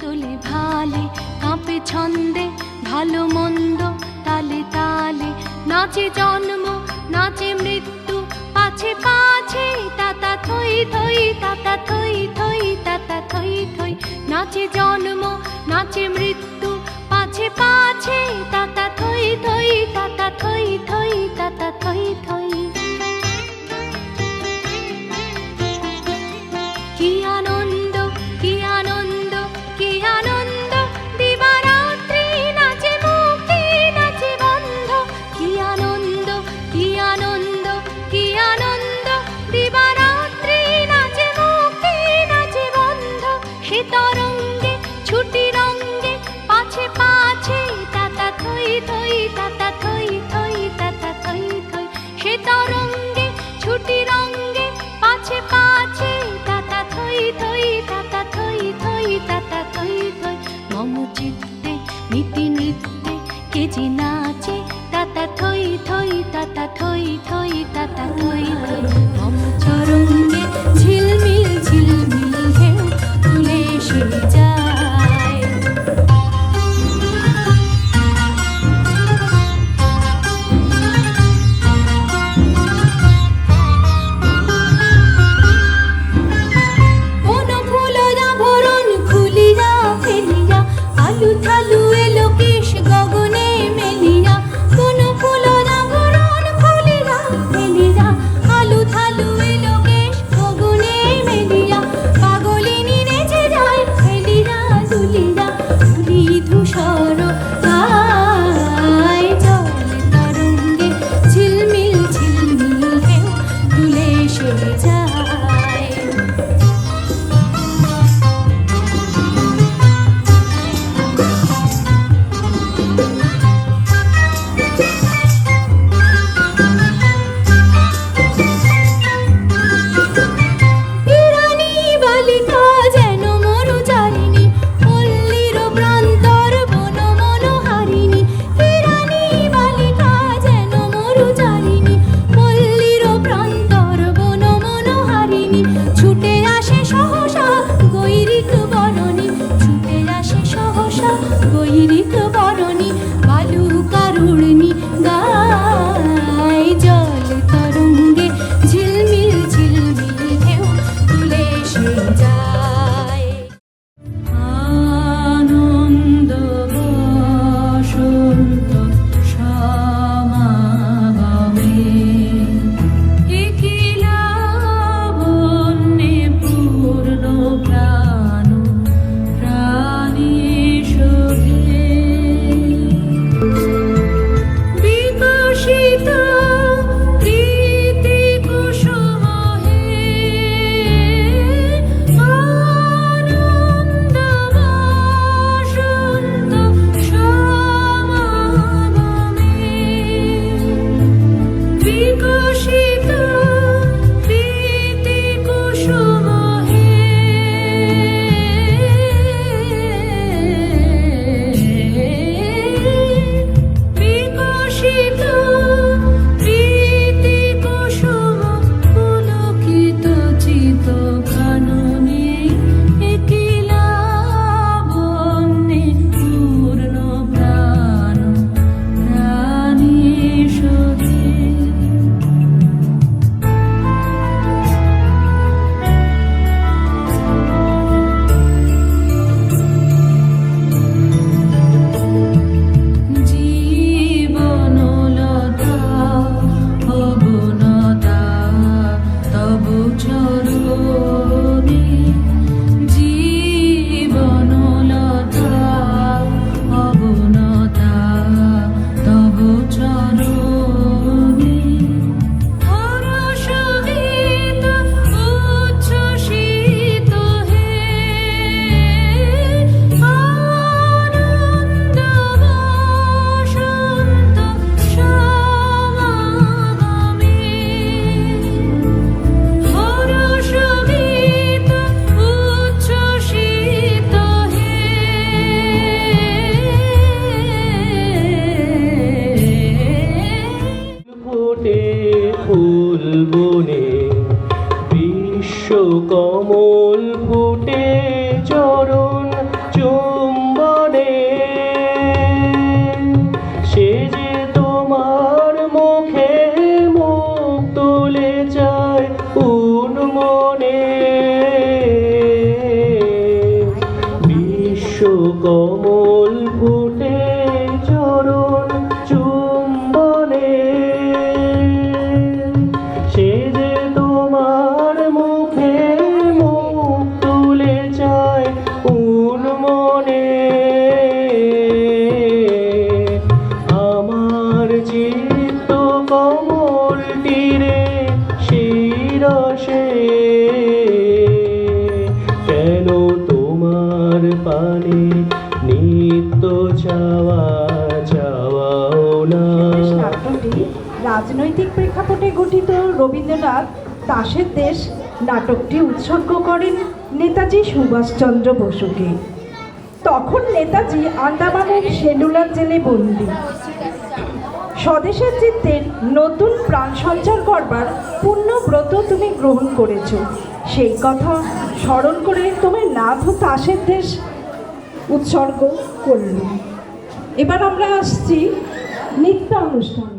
তোলে ভালে, কাঁপে ছন্দে, ভালো মন্দ তালে তালে, নাচে জন্ম নাচে মৃত্যু, পাছে পাছে তাতা থই থই, তাতা থই থই, তাতা থই থই। নাচে জন্ম নাচে মৃত্যু, পাছে পাছে তাতা থই থই, তাতা থই থই, তাতা থই থই। কি আনন্দ কি আনন্দ কি আনন্দ, দিবারাত্রি নাচে মুক্তি নাচে বন্ধ। কি আনন্দ কি আনন্দ কি আনন্দ, দিবারাত্রি নাচে মুক্তি নাচে বন্ধ। সে তরঙ্গে ছুটি রঙ্গে, পাছে পাছে তাতা থই থই, তাতা থই থই, তাতা থই থই। সে তরঙ্গে ছুটি রঙ্গে, পাছে পাছে তাতা থই থই, তাতা থই থই, তাতা থই থই। মম চিত্তে নীতি নৃত্যে কে যে নাচে, তাতা থই থই, তাতা থই থই, তাতা থই থই। মম চরঙ্গে ঝিলমিল ঝিলমিল ঢেউ তুলে এসে যায়। কোন ফুলরা ভরণ খুলিয়া ফেলিয়া, আলু থালু এলো কেশ গগনে মেলিয়া। কোন ফুলরা ভরণ খুলিয়া ফেলিয়া, আলু থালু এলো কেশ গগনে মেলিয়া। পাগলিনী নেচে যায় ফেলিয়া দুলিয়া, ধুলি ধূসর গায়। জলে তরঙ্গে ঝিলমিল ঝিলমিল ঢেউ তুলে এসে যায়। ইরানী বালিকা যেন মরুচারিণী, পল্লীর প্রান্তর বন মনোহারিণী। ইরানী বালিকা যেন মরুচারিণী, পল্লীর প্রান্তর বন মনোহারিণী। তোমার মুখে মুখ তুলে চায় কোন মনে আমার চিত্ত কমল তীরে শিরসে কেন তোমার পানে নিত্য চাওয়া চাওয়াও না। নাটকটি রাজনৈতিক প্রেক্ষাপটে গঠিত রবীন্দ্রনাথ তাসের দেশ নাটকটি উৎসর্গ করেন নেতাজি সুভাষচন্দ্র বসুকে। তখন নেতাজি আন্দামানের সেলুলার জেলে বন্দী। স্বদেশের চিত্তে নতুন প্রাণ সঞ্চার করবার পুণ্যব্রত তুমি গ্রহণ করেছ, সেই কথা স্মরণ করে তোমার নাথ তাসের দেশ উৎসর্গ করল। এবার আমরা আসছি নৃত্য অনুষ্ঠান।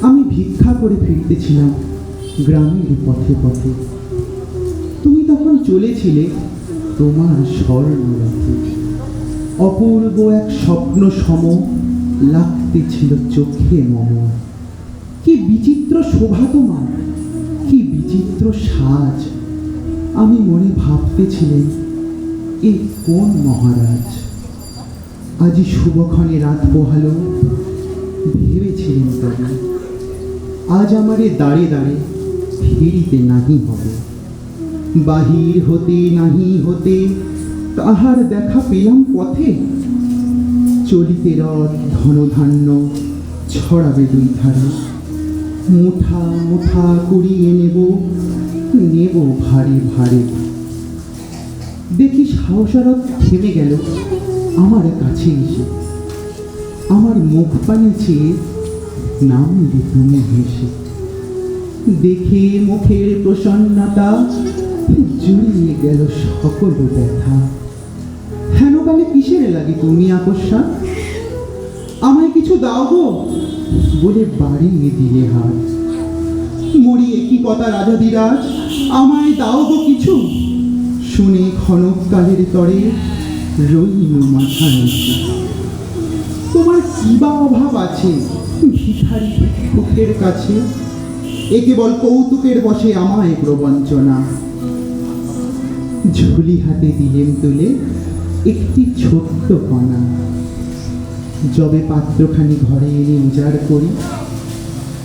আমি ভিক্ষা করে ফিরতেছিলাম গ্রামের পথে পথে। তুমি তখন চলেছিলে তোমার স্বর্ণরথে। অপূর্ব এক স্বপ্ন সম লাগতেছিল চোখে মম। কি বিচিত্র শোভা তোমার, কি বিচিত্র সাজ। আমি মনে ভাবতেছিলেন এ কোন মহারাজ। আজি শুভক্ষণে রাত পোহালো, ভেবেছিলেন তবে আজ আমারে দাঁড়ে দাঁড়ে ফিরিতে নাহি হবে। বাহির হতে নাহি হতে তাহার দেখা পেলাম পথে। চলিতে রথ ধনধান্য ছড়াবে দুই ধারে। মুঠা মুঠা কুড়িয়ে নেব, নেব ভারে ভারে। দেখি সাহসারথ থেমে গেল আমার কাছে এসে। আমার মুখ পানে চেয়ে নামলে তুমি হেসে। দেখে মুখের প্রসন্নতা জুড়িয়ে গেল সকল ব্যথা। হেন কালে কিসের লাগে তুমি আকস্মা? আমায় কিছু দাও গো বলে বাড়িয়ে দিলে হাত। মরি একই কথা রাজাধিরাজ, আমায় দাও গো কিছু। শুনে ক্ষণকালের তরে রইল মাথা নিচু। তোমার কি বা অভাব আছে ভিখারি ভিক্ষুকের কাছে? এ কেবল কৌতুকের বশে আমায় প্রবঞ্চনা। ঝুলি হাতে দিলেম তুলে একটি ছোট্ট কণা, যবে পাত্রখানি ঘরে এনে উজাড় করি,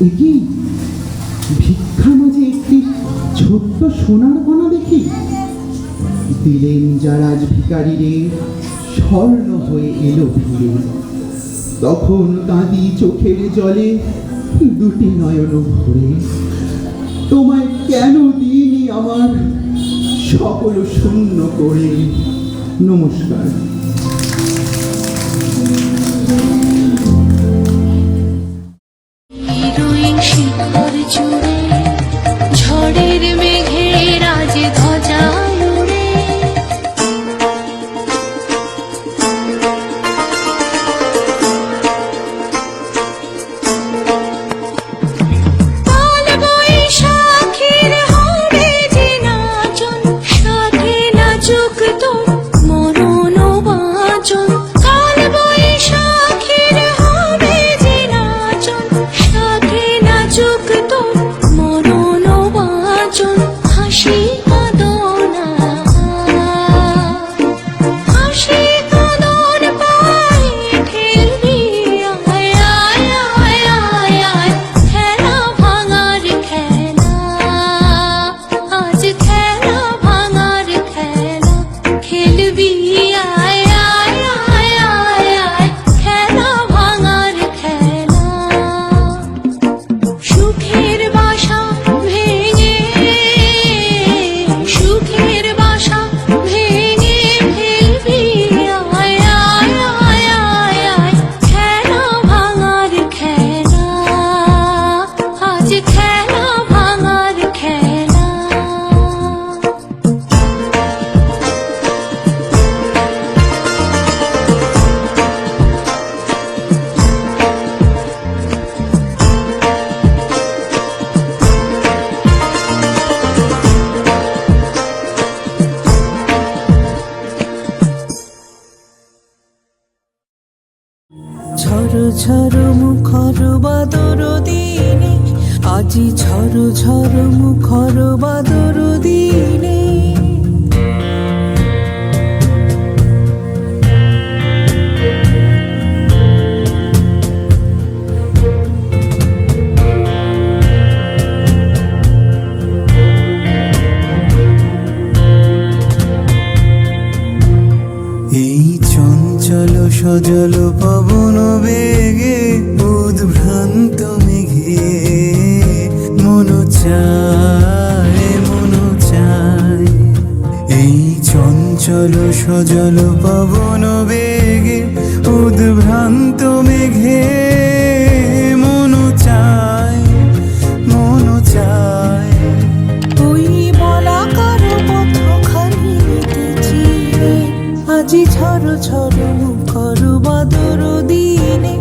এ কি ভিক্ষা মাঝে একটি ছোট্ট সোনার কণা দেখি। দিলেন যারা আজ ভিখারিরে স্বর্ণ হয়ে এলো ফিরে, তখন কাঁদি চোখের জলে দুটি নয়ন ভরে। তোমায় কেন দিইনি আমার সকল শূন্য করে। নমস্কার। রুইং শিখর জুড়ে ঝড়ের মেঘে রাজ ধ্বজা উড়ে। কাল বৈশাখীর হবে যে নাচন, সাথে নাচুক তো মরণ বাঁচন। কাল বৈশাখীর হবে যে নাচন, সাথে নাচুক তো মরণ বাঁচন। হাসি কাঁদনা, হাসি কাঁদন পায়ে ঠেলবি। আয় আয় আয় আয় আয়, খেলা ভাঙার খেলা, আজ খেলা ভাঙার খেলা খেলবি। আয় আয় আয় আয় আয়, খেলা ভাঙার খেলা। সুখের বাসা ভেঙে, সুখের বাসা ভেঙে ফেলবি। আয় আয় আয় আয় আয়, খেলা ভাঙার খেলা, আজ খেলা ভাঙার খেলা। ঝড় ঝড় মুখর বাদর দিনে, আজি ঝড় ঝড় মুখর বাদর দিনে। এই চঞ্চল সজল পবন বেগে, উদ্ভ্রান্ত মেঘে মন চায়, মন চায়। এই চঞ্চল সজল পবন বেগে, উদ্ভ্রান্ত মেঘে মন চায়, মন চায়। ওই বলাকার পথখানি নিতেছি, আজি ঝড় ঝড় মুখর বাদর দিনে,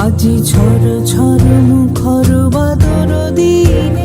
আজি ঝড় ঝড় মুখর বাদর দিনে।